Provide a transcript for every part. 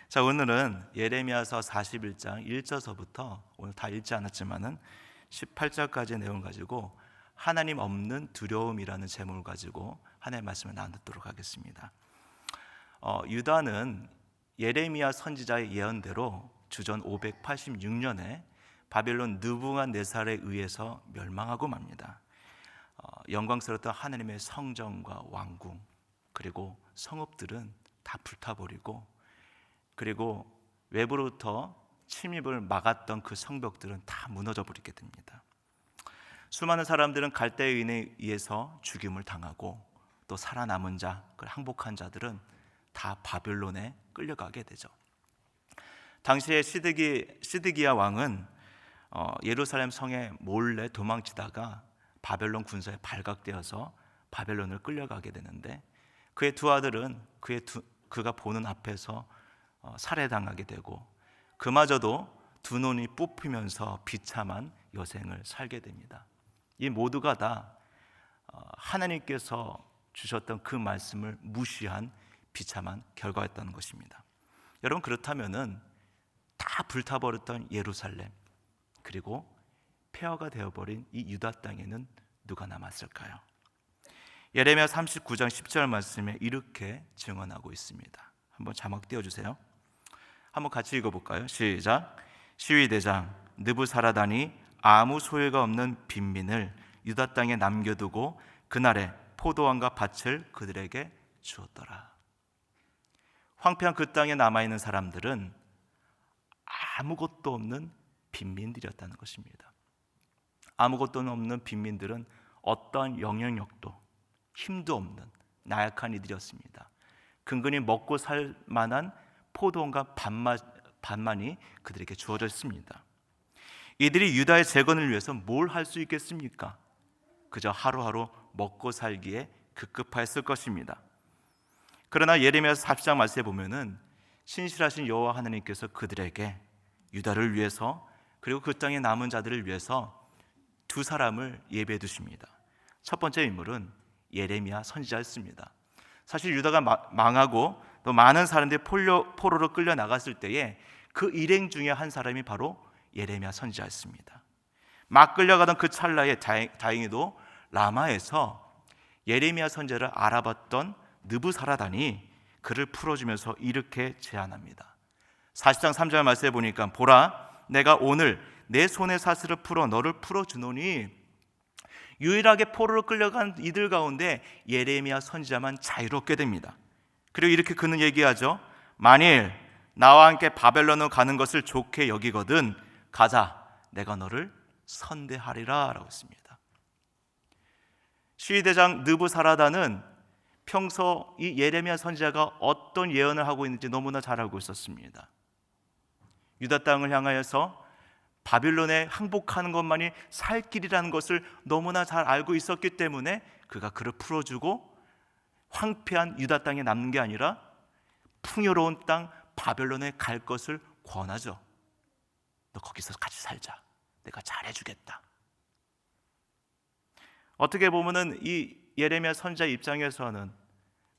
자, 오늘은 예레미야서 41장 1절서부터 오늘 다 읽지 않았지만은 18절까지의 내용 가지고 하나님 없는 두려움이라는 제목을 가지고 하나님의 말씀을 나누도록 하겠습니다. 유다는 예레미야 선지자의 예언대로 주전 586년에 바벨론 느부갓네살에 의해서 멸망하고 맙니다. 영광스러웠던 하나님의 성전과 왕궁 그리고 성읍들은 다 불타버리고, 그리고 외부로부터 침입을 막았던 그 성벽들은 다 무너져 버리게 됩니다. 수많은 사람들은 갈대인에 의해서 죽임을 당하고, 또 살아남은 자, 그 항복한 자들은 다 바벨론에 끌려가게 되죠. 당시에 시드기야 왕은 예루살렘 성에 몰래 도망치다가 바벨론 군사에 발각되어서 바벨론을 끌려가게 되는데, 그의 두 아들은 그가 보는 앞에서 살해당하게 되고, 그마저도 두 눈이 뽑히면서 비참한 여생을 살게 됩니다. 이 모두가 다 하나님께서 주셨던 그 말씀을 무시한 비참한 결과였다는 것입니다. 여러분, 그렇다면은 다 불타버렸던 예루살렘, 그리고 폐허가 되어버린 이 유다 땅에는 누가 남았을까요? 예레미야 39장 10절 말씀에 이렇게 증언하고 있습니다. 한번 자막 띄워주세요. 한번 같이 읽어볼까요? 시작. 시위대장 느부사라단이 아무 소유가 없는 빈민을 유다 땅에 남겨두고 그날에 포도원과 밭을 그들에게 주었더라. 황폐한 그 땅에 남아있는 사람들은 아무것도 없는 빈민들이었다는 것입니다. 아무것도 없는 빈민들은 어떠한 영향력도 힘도 없는 나약한 이들이었습니다. 근근히 먹고 살 만한 포도원과 밭만이 그들에게 주어져 있습니다. 이들이 유다의 재건을 위해서 뭘 할 수 있겠습니까? 그저 하루하루 먹고 살기에 급급했을 것입니다. 그러나 예레미야서 40장 말씀에 보면은 신실하신 여호와 하나님께서 그들에게 유다를 위해서, 그리고 그 땅에 남은 자들을 위해서 두 사람을 예배해 두십니다. 첫 번째 인물은 예레미야 선지자였습니다. 사실 유다가 망하고 또 많은 사람들이 포로로 끌려 나갔을 때에 그 일행 중에 한 사람이 바로 예레미야 선지자였습니다. 막 끌려가던 그 찰나에 다행히도 라마에서 예레미야 선지자를 알아봤던 느부사라단이 그를 풀어주면서 이렇게 제안합니다. 40장 3절 말씀에 보니까 보라, 내가 오늘 내 손의 사슬을 풀어 너를 풀어주노니, 유일하게 포로로 끌려간 이들 가운데 예레미야 선지자만 자유롭게 됩니다. 그리고 이렇게 그는 얘기하죠. 만일 나와 함께 바벨론으로 가는 것을 좋게 여기거든 가자, 내가 너를 선대하리라 라고 했습니다. 시위대장 느부사라단은 평소 이 예레미야 선지자가 어떤 예언을 하고 있는지 너무나 잘 알고 있었습니다. 유다 땅을 향하여서 바빌론에 항복하는 것만이 살 길이라는 것을 너무나 잘 알고 있었기 때문에 그가 그를 풀어주고 황폐한 유다 땅에 남는 게 아니라 풍요로운 땅 바벨론에 갈 것을 권하죠. 너 거기서 같이 살자. 내가 잘해주겠다. 어떻게 보면은 이 예레미야 선지자 입장에서는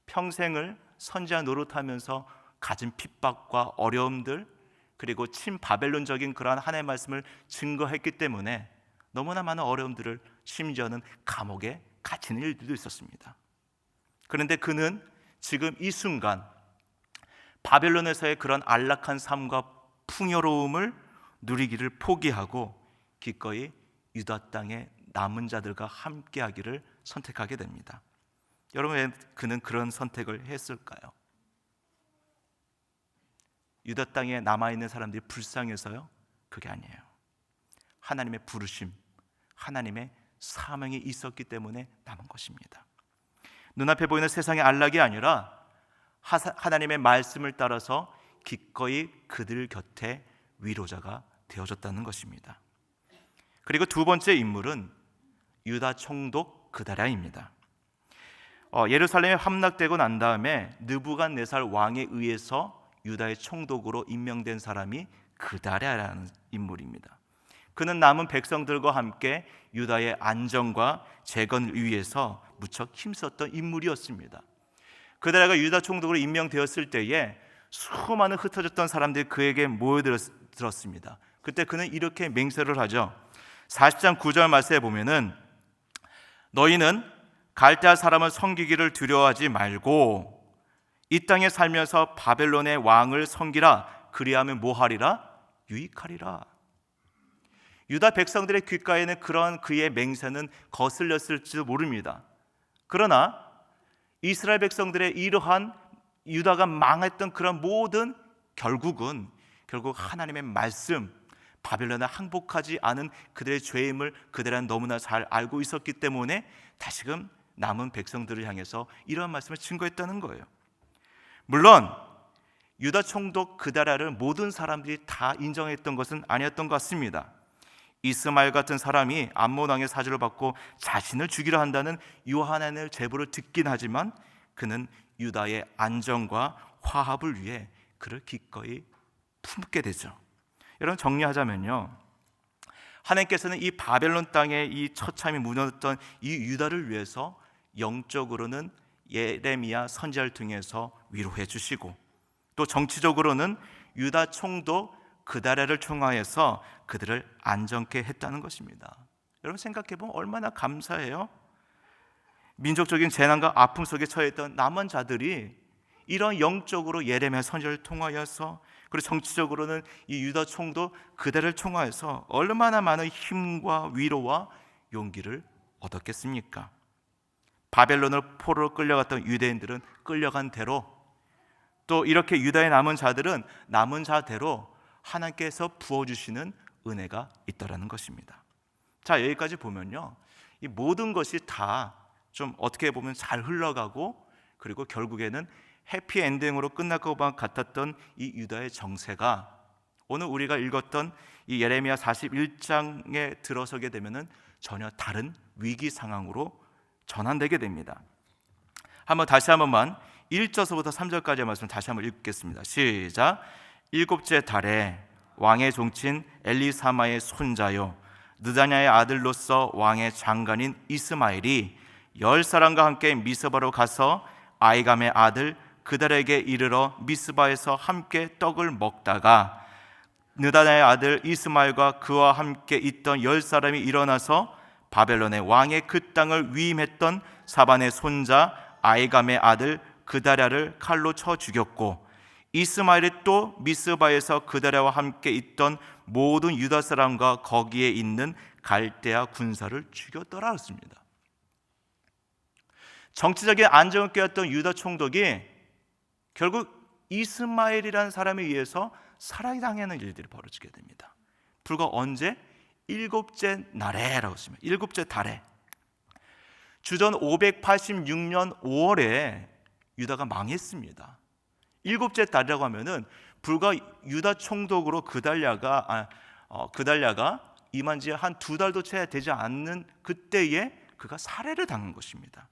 평생을 선지자 노릇하면서 가진 핍박과 어려움들, 그리고 친바벨론적인 그러한 하나님의 말씀을 증거했기 때문에 너무나 많은 어려움들을, 심지어는 감옥에 갇히는 일들도 있었습니다. 그런데 그는 지금 이 순간 바벨론에서의 그런 안락한 삶과 풍요로움을 누리기를 포기하고 기꺼이 유다 땅의 남은 자들과 함께하기를 선택하게 됩니다. 여러분, 왜 그는 그런 선택을 했을까요? 유다 땅에 남아있는 사람들이 불쌍해서요? 그게 아니에요. 하나님의 부르심, 하나님의 사명이 있었기 때문에 남은 것입니다. 눈앞에 보이는 세상의 안락이 아니라 하나님의 말씀을 따라서 기꺼이 그들 곁에 위로자가 되어졌다는 것입니다. 그리고 두 번째 인물은 유다 총독 그다랴입니다. 예루살렘에 함락되고 난 다음에 느부갓네살 왕에 의해서 유다의 총독으로 임명된 사람이 그다랴라는 인물입니다. 그는 남은 백성들과 함께 유다의 안정과 재건을 위해서 무척 힘썼던 인물이었습니다. 그다랴가 유다 총독으로 임명되었을 때에 수많은 흩어졌던 사람들이 그에게 모여들었습니다. 그때 그는 이렇게 맹세를 하죠. 40장 9절 말씀에 보면은 너희는 갈대아 사람을 섬기기를 두려워하지 말고 이 땅에 살면서 바벨론의 왕을 섬기라. 그리하면 뭐하리라? 유익하리라. 유다 백성들의 귓가에는 그런 그의 맹세는 거슬렸을지도 모릅니다. 그러나 이스라엘 백성들의 이러한 유다가 망했던 그런 모든 결국 하나님의 말씀, 바벨론에 항복하지 않은 그들의 죄임을 그들은 너무나 잘 알고 있었기 때문에 다시금 남은 백성들을 향해서 이러한 말씀을 증거했다는 거예요. 물론 유다 총독 그다랴를 모든 사람들이 다 인정했던 것은 아니었던 것 같습니다. 이스마엘 같은 사람이 암몬 왕의 사주를 받고 자신을 죽이려 한다는 요한의 제보를 듣긴 하지만 그는 유다의 안정과 화합을 위해 그를 기꺼이 품게 되죠. 여러분, 정리하자면요, 하나님께서는 이 바벨론 땅에 이 처참히 무너졌던 이 유다를 위해서 영적으로는 예레미야 선지자를 통해서 위로해 주시고, 또 정치적으로는 유다 총독 그다랴를 통하여서 그들을 안정케 했다는 것입니다. 여러분, 생각해보면 얼마나 감사해요. 민족적인 재난과 아픔 속에 처해있던 남은 자들이 이런 영적으로 예레미야 선지자를 통하여서, 그리고 정치적으로는 이 유다 총독 그다랴를 통하여서 얼마나 많은 힘과 위로와 용기를 얻었겠습니까? 바벨론을 포로로 끌려갔던 유대인들은 끌려간 대로, 또 이렇게 유다에 남은 자들은 남은 자대로 하나님께서 부어주시는 은혜가 있다라는 것입니다. 자, 여기까지 보면요, 이 모든 것이 다 좀 어떻게 보면 잘 흘러가고, 그리고 결국에는 해피엔딩으로 끝날 것만 같았던 이 유다의 정세가 오늘 우리가 읽었던 이 예레미야 41장에 들어서게 되면은 전혀 다른 위기 상황으로 전환되게 됩니다. 다시 한 번만 1절서부터 3절까지의 말씀 다시 한번 읽겠습니다. 시작. 일곱째 달에 왕의 종친 엘리사마의 손자요 느다냐의 아들로서 왕의 장관인 이스마엘이 10사람과 함께 미스바로 가서 아이감의 아들 그달에게 이르러 미스바에서 함께 떡을 먹다가 느다냐의 아들 이스마엘과 그와 함께 있던 10사람이 일어나서 바벨론의 왕의 그 땅을 위임했던 사반의 손자 아이감의 아들 그다랴를 칼로 쳐 죽였고, 이스마엘이 또 미스바에서 그다랴와 함께 있던 모든 유다 사람과 거기에 있는 갈대아 군사를 죽였더라 했습니다. 정치적인 안정을 깨웠던 유다 총독이 결국 이스마엘이라는 사람에 의해서 살해당하는 일들이 벌어지게 됩니다. 불과 언제? 일곱째 날에라고 했습니다. 일곱째 달에. 주전 586년 5월에 유다가 망했습니다. 일곱째 달이라고 하면은 불과 유다 총독으로 그달랴가 임한 지 한 2달도 채 되지 않는 그때에 그가 살해를 당한 것입니다.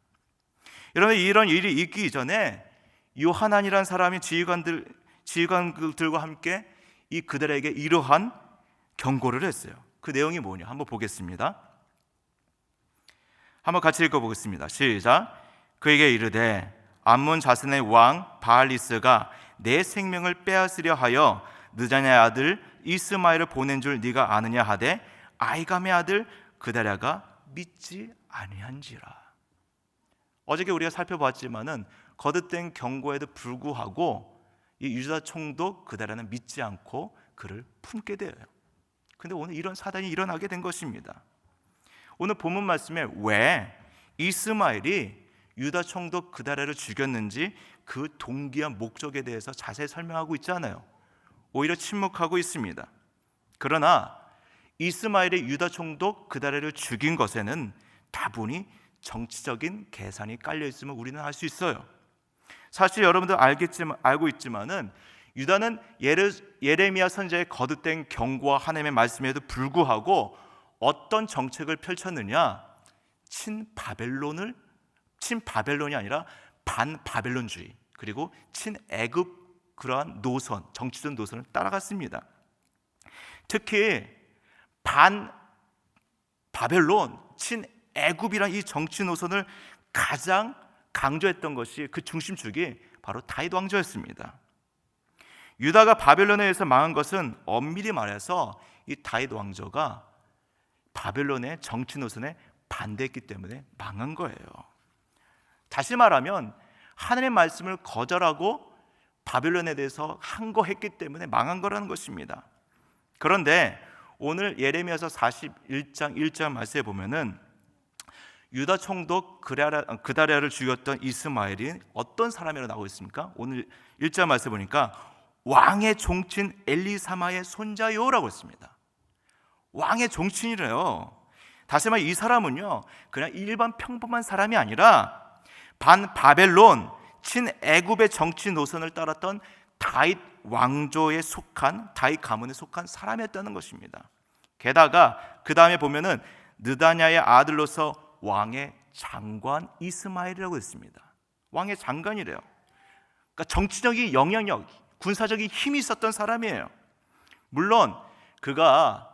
여러분, 이런 일이 있기 전에 요하난이라는 사람이 지휘관들과 함께 이 그들에게 이러한 경고를 했어요. 그 내용이 뭐냐? 한번 보겠습니다. 한번 같이 읽어보겠습니다. 시작. 그에게 이르되 암몬 자손의 왕 바알리스가 내 생명을 빼앗으려 하여 느다냐의 아들 이스마엘을 보낸 줄 네가 아느냐 하되 아이감의 아들 그다랴가 믿지 아니한지라. 어저께 우리가 살펴봤지만은 거듭된 경고에도 불구하고 이 유다 총독 그다랴는 믿지 않고 그를 품게 되어요. 근데 오늘 이런 사단이 일어나게 된 것입니다. 오늘 본문 말씀에 왜 이스마엘이 유다 총독 그다랴를 죽였는지 그 동기와 목적에 대해서 자세히 설명하고 있지 않아요. 오히려 침묵하고 있습니다. 그러나 이스마엘이 유다 총독 그다랴를 죽인 것에는 다분히 정치적인 계산이 깔려 있음을 우리는 알 수 있어요. 사실 여러분들 알고 있지만은 유다는 예레미야 선지자의 거듭된 경고와 하나님의 말씀에도 불구하고 어떤 정책을 펼쳤느냐? 친바벨론이 아니라 반바벨론주의, 그리고 친애굽 그러한 노선, 정치적 노선을 따라갔습니다. 특히 반바벨론, 친애굽이란 이 정치 노선을 가장 강조했던 것이 그 중심축이 바로 다윗 왕조였습니다. 유다가 바벨론에 의해서 망한 것은 엄밀히 말해서 이 다윗 왕조가 바벨론의 정치 노선에 반대했기 때문에 망한 거예요. 다시 말하면 하나님의 말씀을 거절하고 바벨론에 대해서 항거했기 때문에 망한 거라는 것입니다. 그런데 오늘 예레미야서 41장 1절 말씀에 보면은 유다 총독 그다랴를 죽였던 이스마엘이 어떤 사람이라고 나오고 있습니까? 오늘 1절 말씀 보니까 왕의 종친 엘리사마의 손자요라고 했습니다. 왕의 종친이래요. 다시 말해 이 사람은요 그냥 일반 평범한 사람이 아니라 반 바벨론 친애굽의 정치 노선을 따랐던 다윗 왕조에 속한 다윗 가문에 속한 사람이었다는 것입니다. 게다가 그 다음에 보면은 느다냐의 아들로서 왕의 장관 이스마엘이라고 했습니다. 왕의 장관이래요. 그러니까 정치적인 영향력, 군사적인 힘이 있었던 사람이에요. 물론 그가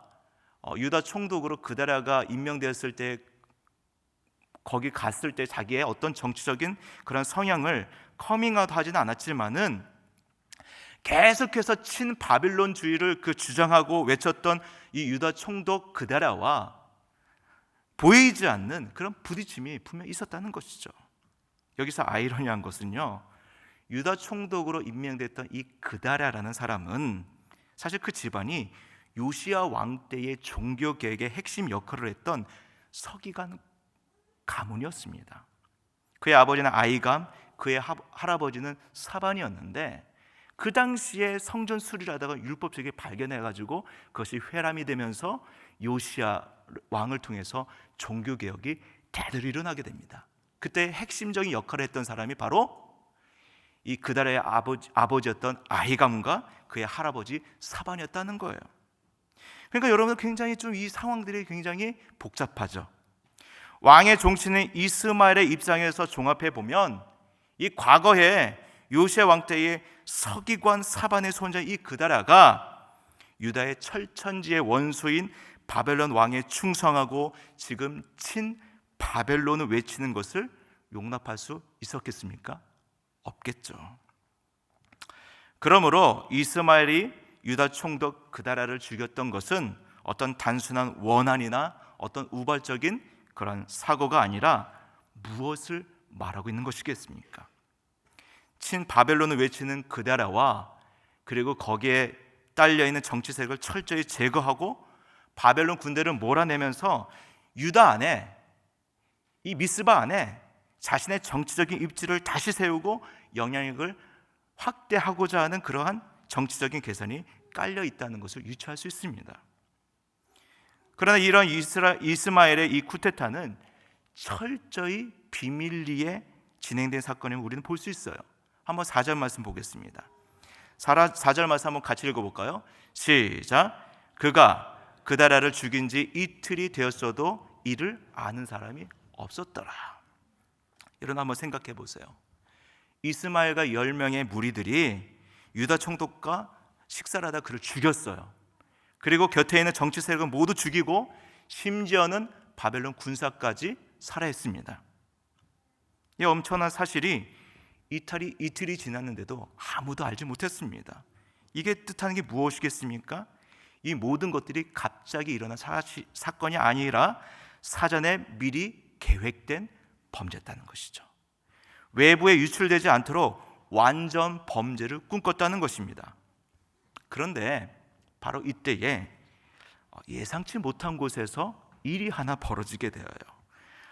유다 총독으로 그다랴가 임명되었을 때 거기 갔을 때 자기의 어떤 정치적인 그런 성향을 커밍아웃 하지는 않았지만은 계속해서 친바빌론주의를 주장하고 외쳤던 이 유다 총독 그다랴와 보이지 않는 그런 부딪힘이 분명히 있었다는 것이죠. 여기서 아이러니한 것은요, 유다 총독으로 임명됐던 이 그다랴라는 사람은 사실 그 집안이 요시야 왕 때의 종교 개혁의 핵심 역할을 했던 서기관 가문이었습니다. 그의 아버지는 아이감, 그의 할아버지는 사반이었는데 그 당시에 성전 수리를 하다가 율법책을 발견해가지고 그것이 회람이 되면서 요시야 왕을 통해서 종교 개혁이 대대로 일어나게 됩니다. 그때 핵심적인 역할을 했던 사람이 바로 이 그다랴의 아버지였던 아히감과 그의 할아버지 사반이었다는 거예요. 그러니까 여러분 굉장히 좀 이 상황들이 굉장히 복잡하죠. 왕의 종친인 이스마엘의 입장에서 종합해 보면 이 과거에 요시야 왕 때의 서기관 사반의 손자 이 그다랴가 유다의 철천지의 원수인 바벨론 왕에 충성하고 지금 친 바벨론을 외치는 것을 용납할 수 있었겠습니까? 없겠죠. 그러므로 이스마엘이 유다 총독 그다랴를 죽였던 것은 어떤 단순한 원한이나 어떤 우발적인 그런 사고가 아니라 무엇을 말하고 있는 것이겠습니까? 친 바벨론을 외치는 그다랴와 그리고 거기에 딸려 있는 정치 세력을 철저히 제거하고 바벨론 군대를 몰아내면서 유다 안에 이 미스바 안에 자신의 정치적인 입지를 다시 세우고 영향력을 확대하고자 하는 그러한 정치적인 계산이 깔려 있다는 것을 유추할 수 있습니다. 그러나 이런 이스마엘의 이 쿠데타는 철저히 비밀리에 진행된 사건임을 우리는 볼 수 있어요. 한번 4절 말씀 보겠습니다. 4절 말씀 한번 같이 읽어볼까요? 시작. 그가 그다랴를 죽인 지 이틀이 되었어도 이를 아는 사람이 없었더라. 이런 한번 생각해 보세요. 이스마엘과 10명의 무리들이 유다 총독과 식사를 하다 그를 죽였어요. 그리고 곁에 있는 정치 세력을 모두 죽이고 심지어는 바벨론 군사까지 살해했습니다. 이 엄청난 사실이 이틀이 지났는데도 아무도 알지 못했습니다. 이게 뜻하는 게 무엇이겠습니까? 이 모든 것들이 갑자기 일어난 사건이 아니라 사전에 미리 계획된 범죄였다는 것이죠. 외부에 유출되지 않도록 완전 범죄를 꿈꿨다는 것입니다. 그런데 바로 이때에 예상치 못한 곳에서 일이 하나 벌어지게 되어요.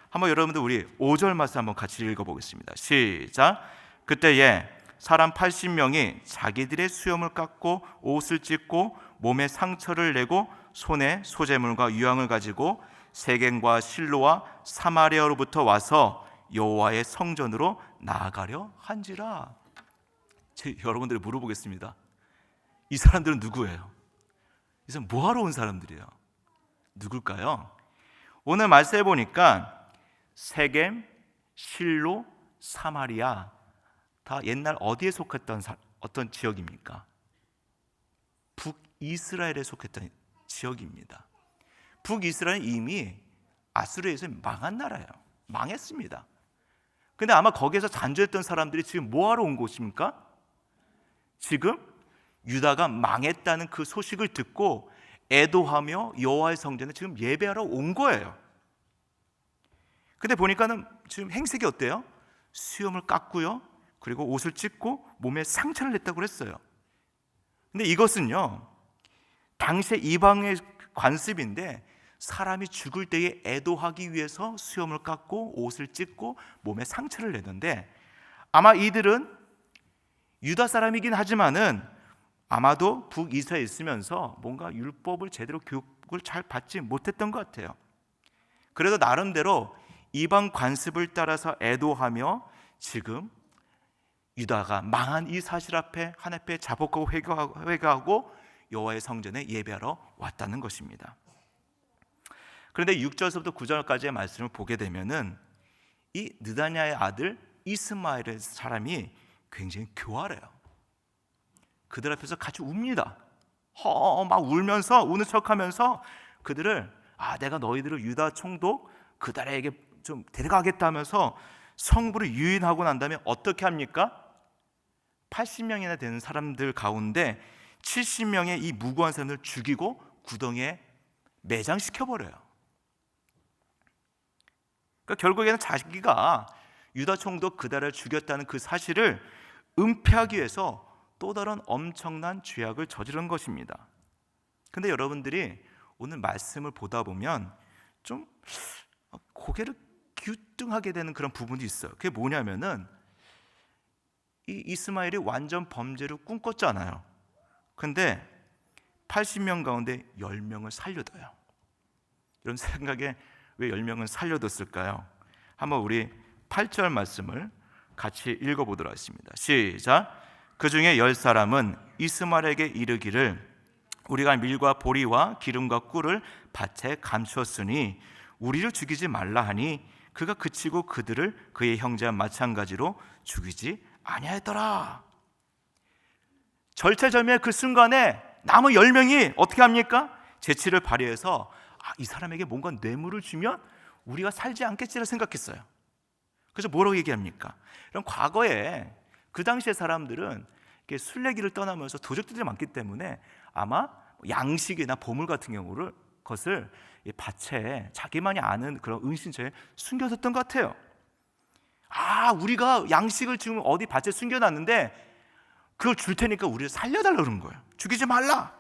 한번 여러분들 우리 5절 말씀 한번 같이 읽어보겠습니다. 시작. 그때에 사람 80명이 자기들의 수염을 깎고 옷을 찢고 몸에 상처를 내고 손에 소재물과 유황을 가지고 세겜과 실로와 사마리아로부터 와서 여호와의 성전으로 나아가려 한지라. 여러분들이 물어보겠습니다. 이 사람들은 누구예요? 이 사람 뭐하러 온 사람들이에요? 누굴까요? 오늘 말씀해 보니까 세겜, 실로, 사마리아 다 옛날 어디에 속했던 어떤 지역입니까? 북이스라엘에 속했던 지역입니다. 북이스라엘은 이미 아수르에서 망한 나라예요. 망했습니다. 근데 아마 거기에서 잔주했던 사람들이 지금 뭐하러 온 곳입니까? 지금 유다가 망했다는 그 소식을 듣고 애도하며 여호와의 성전에 지금 예배하러 온 거예요. 근데 보니까는 지금 행색이 어때요? 수염을 깎고요, 그리고 옷을 찢고 몸에 상처를 냈다고 그랬어요. 근데 이것은요, 당시의 이방의 관습인데 사람이 죽을 때에 애도하기 위해서 수염을 깎고 옷을 찢고 몸에 상처를 내는데, 아마 이들은 유다 사람이긴 하지만은 아마도 북이스라엘에 있으면서 뭔가 율법을 제대로 교육을 잘 받지 못했던 것 같아요. 그래도 나름대로 이방 관습을 따라서 애도하며 지금 유다가 망한 이 사실 앞에 하나님께 자복하고 회개하고 여호와의 성전에 예배하러 왔다는 것입니다. 그런데 6절부터 9절까지의 말씀을 보게 되면은 이 느다냐의 아들 이스마엘의 사람이 굉장히 교활해요. 그들 앞에서 같이 웁니다. 막 울면서, 우는 척하면서 그들을, 내가 너희들을 유다 총독 그달에게 좀 데려가겠다 하면서 성부를 유인하고 난 다음에 어떻게 합니까? 80명이나 되는 사람들 가운데 70명의 이 무고한 사람들을 죽이고 구덩이에 매장시켜버려요. 그러니까 결국에는 자기가 유다 총독 그달을 죽였다는 그 사실을 은폐하기 위해서 또 다른 엄청난 죄악을 저지른 것입니다. 근데 여러분들이 오늘 말씀을 보다 보면 좀 고개를 갸우뚱하게 되는 그런 부분이 있어요. 그게 뭐냐면은 이 이스마엘이 완전 범죄를 꿈꿨잖아요. 근데 80명 가운데 10명을 살려둬요. 이런 생각에 왜 10명을 살려뒀을까요? 한번 우리 8절 말씀을 같이 읽어보도록 하겠습니다. 시작. 그 중에 10사람은 이스마엘에게 이르기를 우리가 밀과 보리와 기름과 꿀을 밭에 감추었으니 우리를 죽이지 말라 하니 그가 그치고 그들을 그의 형제와 마찬가지로 죽이지 아니하였더라. 절체절명의 그 순간에 남은 10명이 어떻게 합니까? 재치를 발휘해서 이 사람에게 뭔가 뇌물을 주면 우리가 살지 않겠지라 생각했어요. 그래서 뭐라고 얘기합니까? 이런 과거에 그 당시의 사람들은 순례길을 떠나면서 도적들이 많기 때문에 아마 양식이나 보물 같은 경우를 것을 밭에 자기만이 아는 그런 은신처에 숨겨뒀던 것 같아요. 우리가 양식을 지금 어디 밭에 숨겨놨는데 그걸 줄 테니까 우리를 살려달라고 그런 거예요. 죽이지 말라.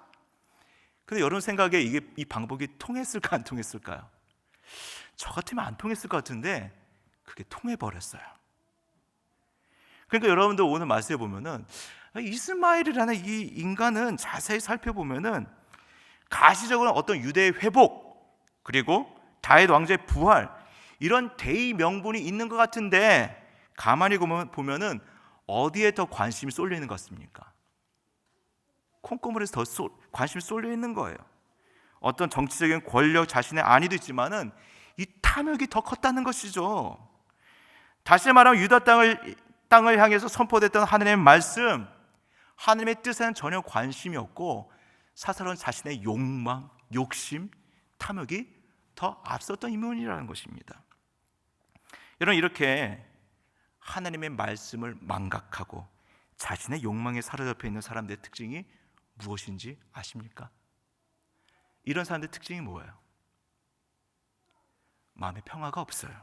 근데 여러분 생각에 이 방법이 통했을까 안 통했을까요? 저 같으면 안 통했을 것 같은데 그게 통해버렸어요. 그러니까 여러분들 오늘 말씀해 보면은 이스마엘이라는 이 인간은 자세히 살펴보면은 가시적으로 어떤 유대의 회복, 그리고 다윗 왕자의 부활, 이런 대의 명분이 있는 것 같은데 가만히 보면은 어디에 더 관심이 쏠려 있는 것 같습니까? 콩고물에서 더 관심이 쏠려 있는 거예요. 어떤 정치적인 권력, 자신의 안위도 있지만은 이 탐욕이 더 컸다는 것이죠. 다시 말하면 유다 땅을 향해서 선포됐던 하나님의 말씀, 하나님의 뜻에는 전혀 관심이 없고 사사로운 자신의 욕망, 욕심, 탐욕이 더 앞섰던 인물이라는 것입니다. 여러분, 이렇게 하나님의 말씀을 망각하고 자신의 욕망에 사로잡혀 있는 사람들의 특징이 무엇인지 아십니까? 이런 사람들의 특징이 뭐예요? 마음에 평화가 없어요.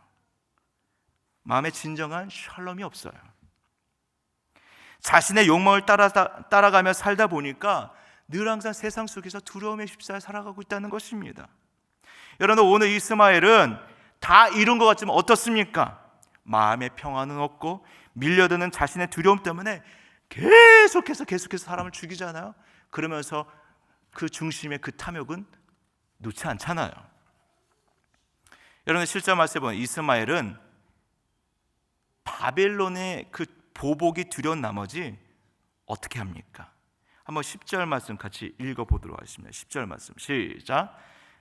마음에 진정한 샬롬이 없어요. 자신의 욕망을 따라가며 살다 보니까 늘 항상 세상 속에서 두려움에 휩싸여 살아가고 있다는 것입니다. 여러분, 오늘 이스마엘은 다 이룬 것 같지만 어떻습니까? 마음의 평화는 없고 밀려드는 자신의 두려움 때문에 계속해서 사람을 죽이잖아요. 그러면서 그 중심의 그 탐욕은 놓지 않잖아요. 여러분, 실제 말씀해 보면 이스마엘은 바벨론의 그 보복이 두려운 나머지 어떻게 합니까? 한번 10절 말씀 같이 읽어보도록 하겠습니다. 10절 말씀 시작.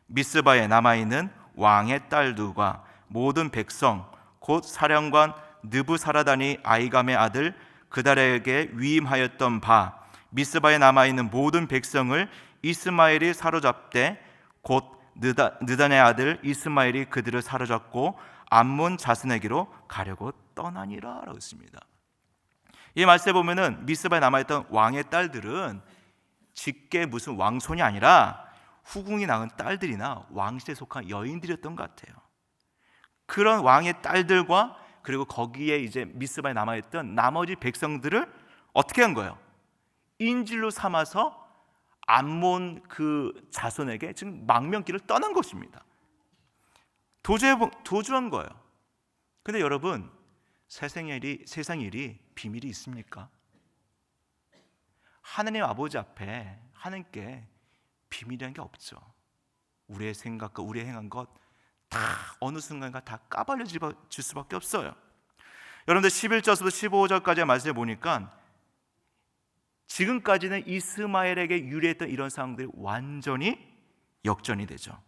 미스바에 남아있는 왕의 딸들과 모든 백성 곧 사령관 느부사라단이 아이감의 아들 그달에게 위임하였던 바 미스바에 남아있는 모든 백성을 이스마엘이 사로잡되 곧 느단의 아들 이스마엘이 그들을 사로잡고 암몬 자스네기로 가려고 떠나니라 라고 했습니다. 이 말씀에 보면은 미스바에 남아있던 왕의 딸들은 직계 무슨 왕손이 아니라 후궁이 낳은 딸들이나 왕실에 속한 여인들이었던 것 같아요. 그런 왕의 딸들과 그리고 거기에 이제 미스바에 남아있던 나머지 백성들을 어떻게 한 거예요? 인질로 삼아서 암몬 그 자손에게 지금 망명길을 떠난 것입니다. 도주한 거예요. 근데 여러분, 세상 일이 비밀이 있습니까? 하나님 아버지 앞에 하나님께 비밀이라는 게 없죠. 우리의 생각과 우리의 행한 것 다 어느 순간가 다 까발려질 수밖에 없어요. 여러분들 11절부터 15절까지의 말씀을 보니까 지금까지는 이스마엘에게 유리했던 이런 상황들이 완전히 역전이 되죠.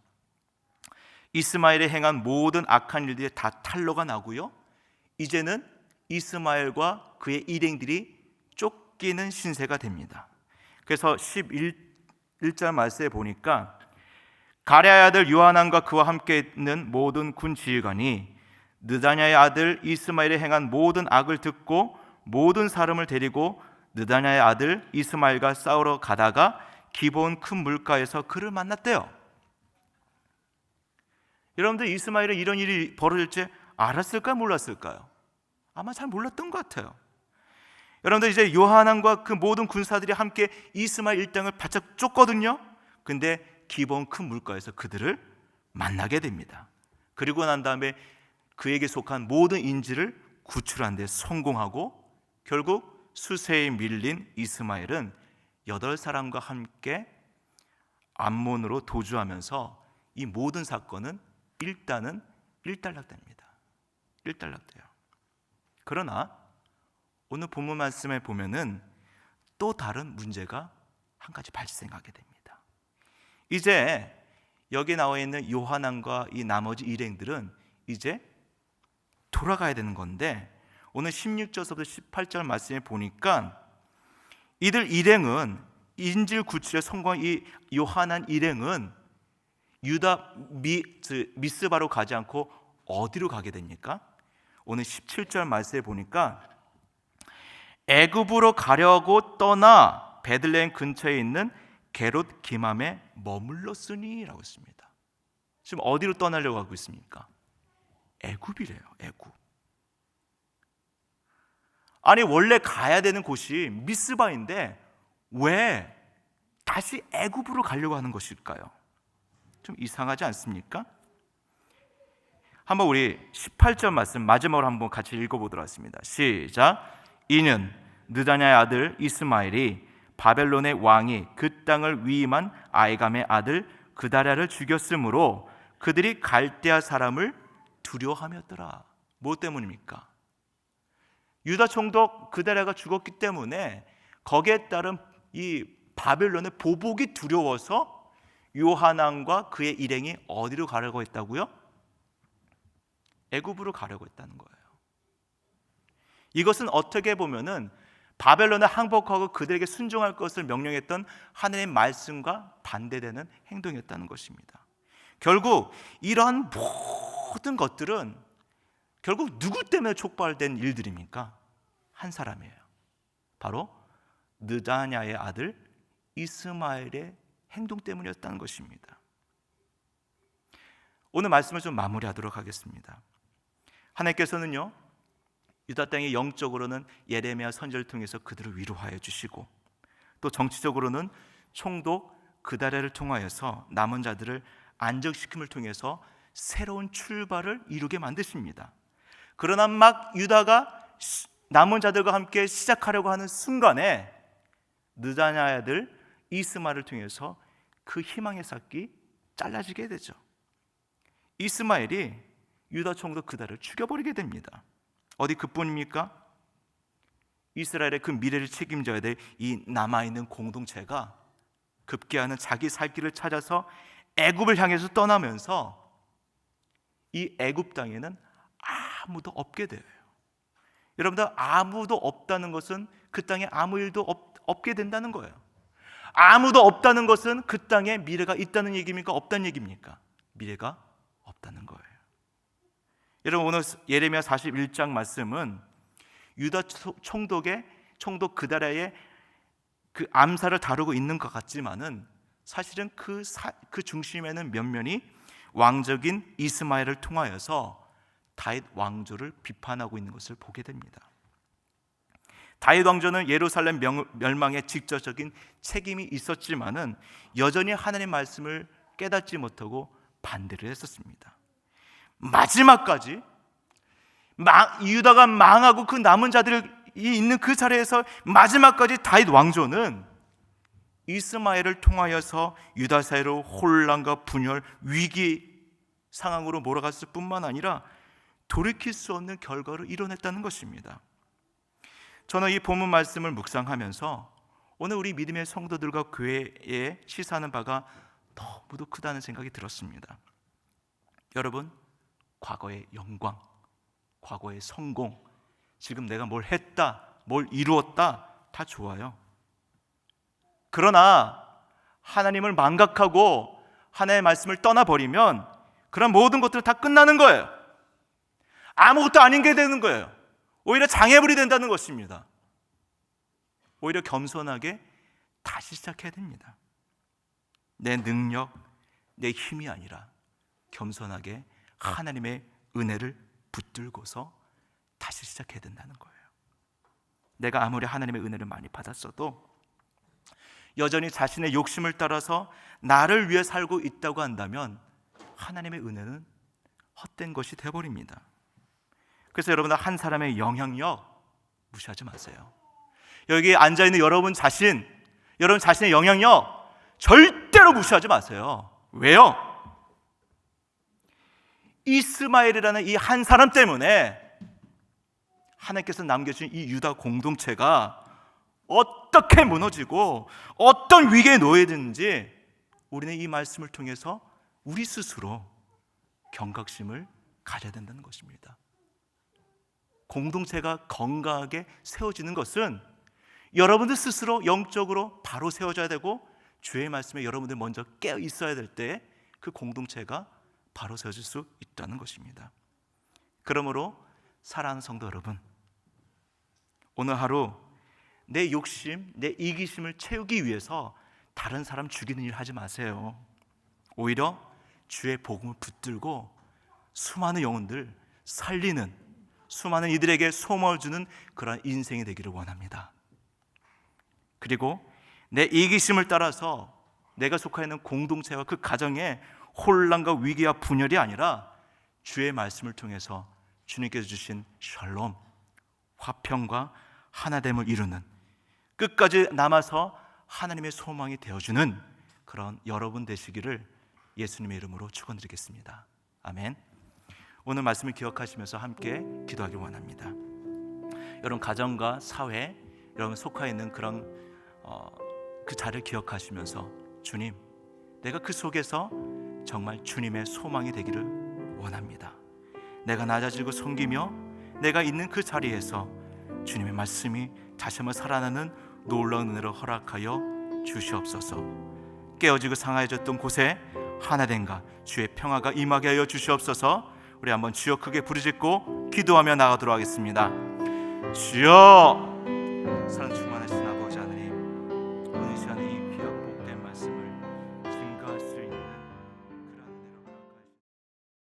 이스마엘이 행한 모든 악한 일들이 다 탄로가 나고요, 이제는 이스마엘과 그의 일행들이 쫓기는 신세가 됩니다. 그래서 11절 말씀에 보니까 가랴의 아들 요하난과 그와 함께 있는 모든 군 지휘관이 느다냐의 아들 이스마엘이 행한 모든 악을 듣고 모든 사람을 데리고 느다냐의 아들 이스마엘과 싸우러 가다가 기브온 큰 물가에서 그를 만났대요. 여러분들, 이스마엘은 이런 일이 벌어질 줄 알았을까요? 몰랐을까요? 아마 잘 몰랐던 것 같아요. 여러분들, 이제 요하난과 그 모든 군사들이 함께 이스마엘 일당을 바짝 쫓거든요. 근데 기브온 큰 물가에서 그들을 만나게 됩니다. 그리고 난 다음에 그에게 속한 모든 인질을 구출하는 데 성공하고 결국 수세에 밀린 이스마엘은 8사람과 함께 암몬으로 도주하면서 이 모든 사건은 일단은 일단락됩니다. 일단락돼요. 그러나 오늘 본문 말씀에 보면은 또 다른 문제가 한 가지 발생하게 됩니다. 이제 여기 나와 있는 요하난과 이 나머지 일행들은 이제 돌아가야 되는 건데, 오늘 16절부터 18절 말씀에 보니까 이들 일행은 인질 구출에 성공한 이 요하난 일행은 유다 미스바로 가지 않고 어디로 가게 됩니까? 오늘 17절 말씀에 보니까 애굽으로 가려고 떠나 베들레헴 근처에 있는 게롯 기맘에 머물렀으니 라고 했습니다. 지금 어디로 떠나려고 하고 있습니까? 애굽이래요. 애굽. 아니, 원래 가야 되는 곳이 미스바인데 왜 다시 애굽으로 가려고 하는 것일까요? 좀 이상하지 않습니까? 한번 우리 18절 말씀 마지막으로 한번 같이 읽어보도록 하겠습니다. 시작. 이는 느다냐의 아들 이스마엘이 바벨론의 왕이 그 땅을 위임한 아이감의 아들 그다랴를 죽였으므로 그들이 갈대아 사람을 두려워하였더라. 뭐 때문입니까? 유다 총독 그다랴가 죽었기 때문에 거기에 따른 이 바벨론의 보복이 두려워서 요하난과 그의 일행이 어디로 가려고 했다고요? 애굽으로 가려고 했다는 거예요. 이것은 어떻게 보면은 바벨론을 항복하고 그들에게 순종할 것을 명령했던 하나님의 말씀과 반대되는 행동이었다는 것입니다. 결국 이러한 모든 것들은 결국 누구 때문에 촉발된 일들입니까? 한 사람이에요. 바로 느다냐의 아들 이스마엘의 행동 때문이었다는 것입니다. 오늘 말씀을 좀 마무리하도록 하겠습니다. 하나님께서는요, 유다 땅의 영적으로는 예레미야 선지자를 통해서 그들을 위로하여 주시고, 또 정치적으로는 총독 그다랴를 통하여서 남은 자들을 안정시킴을 통해서 새로운 출발을 이루게 만드십니다. 그러나 막 유다가 남은 자들과 함께 시작하려고 하는 순간에 느다냐의 아들 이스마엘을 통해서 그 희망의 삭이 잘라지게 되죠. 이스마엘이 유다 총독 그다랴를 죽여버리게 됩니다. 어디 그뿐입니까? 이스라엘의 그 미래를 책임져야 될 이 남아있는 공동체가 급기야는 자기 살 길을 찾아서 애굽을 향해서 떠나면서 이 애굽 땅에는 아무도 없게 돼요. 여러분들, 아무도 없다는 것은 그 땅에 아무 일도 없게 된다는 거예요. 아무도 없다는 것은 그 땅에 미래가 있다는 얘기입니까? 없다는 얘기입니까? 미래가 없다는 거예요. 여러분, 오늘 예레미야 41장 말씀은 유다 총독 그다랴의 그 암사를 다루고 있는 것 같지만은 사실은 그 중심에는 면면이 왕적인 이스마엘을 통하여서 다윗 왕조를 비판하고 있는 것을 보게 됩니다. 다윗 왕조는 예루살렘 멸망에 직접적인 책임이 있었지만은 여전히 하나님의 말씀을 깨닫지 못하고 반대를 했었습니다. 마지막까지 유다가 망하고 그 남은 자들이 있는 그 자리에서 마지막까지 다윗 왕조는 이스마엘을 통하여서 유다 사이로 혼란과 분열, 위기 상황으로 몰아갔을 뿐만 아니라 돌이킬 수 없는 결과를 이뤄냈다는 것입니다. 저는 이 본문 말씀을 묵상하면서 오늘 우리 믿음의 성도들과 교회에 시사하는 바가 너무도 크다는 생각이 들었습니다. 여러분, 과거의 영광, 과거의 성공, 지금 내가 뭘 했다, 뭘 이루었다, 다 좋아요. 그러나 하나님을 망각하고 하나님의 말씀을 떠나버리면 그런 모든 것들은 다 끝나는 거예요. 아무것도 아닌 게 되는 거예요. 오히려 장애물이 된다는 것입니다. 오히려 겸손하게 다시 시작해야 됩니다. 내 능력, 내 힘이 아니라 겸손하게 하나님의 은혜를 붙들고서 다시 시작해야 된다는 거예요. 내가 아무리 하나님의 은혜를 많이 받았어도 여전히 자신의 욕심을 따라서 나를 위해 살고 있다고 한다면 하나님의 은혜는 헛된 것이 되어버립니다. 그래서 여러분들 한 사람의 영향력 무시하지 마세요. 여기 앉아있는 여러분 자신의 영향력 절대로 무시하지 마세요. 왜요? 이스마엘이라는 이 한 사람 때문에 하나님께서 남겨주신 이 유다 공동체가 어떻게 무너지고 어떤 위기에 놓여있는지 우리는 이 말씀을 통해서 우리 스스로 경각심을 가져야 된다는 것입니다. 공동체가 건강하게 세워지는 것은 여러분들 스스로 영적으로 바로 세워져야 되고 주의 말씀에 여러분들 먼저 깨어 있어야 될 때 그 공동체가 바로 세워질 수 있다는 것입니다. 그러므로 사랑하는 성도 여러분, 오늘 하루 내 욕심, 내 이기심을 채우기 위해서 다른 사람 죽이는 일 하지 마세요. 오히려 주의 복음을 붙들고 수많은 영혼들 살리는, 수많은 이들에게 소망을 주는 그런 인생이 되기를 원합니다. 그리고 내 이기심을 따라서 내가 속해 있는 공동체와 그 가정에 혼란과 위기와 분열이 아니라 주의 말씀을 통해서 주님께서 주신 샬롬, 화평과 하나됨을 이루는, 끝까지 남아서 하나님의 소망이 되어주는 그런 여러분 되시기를 예수님의 이름으로 축원드리겠습니다. 아멘. 오늘 말씀을 기억하시면서 함께 기도하기 원합니다. 여러분 가정과 사회, 여러분 속해 있는 그런 그 자리를 기억하시면서 주님, 내가 그 속에서 정말 주님의 소망이 되기를 원합니다. 내가 낮아지고 섬기며 내가 있는 그 자리에서 주님의 말씀이 다시 한번 살아나는 놀라운 은혜로 허락하여 주시옵소서. 깨어지고 상하여졌던 곳에 하나됨과 주의 평화가 임하게 하여 주시옵소서. 우리 한번 주여 크게 부르짖고 기도하며 나가도록 하겠습니다. 주여, 사랑하는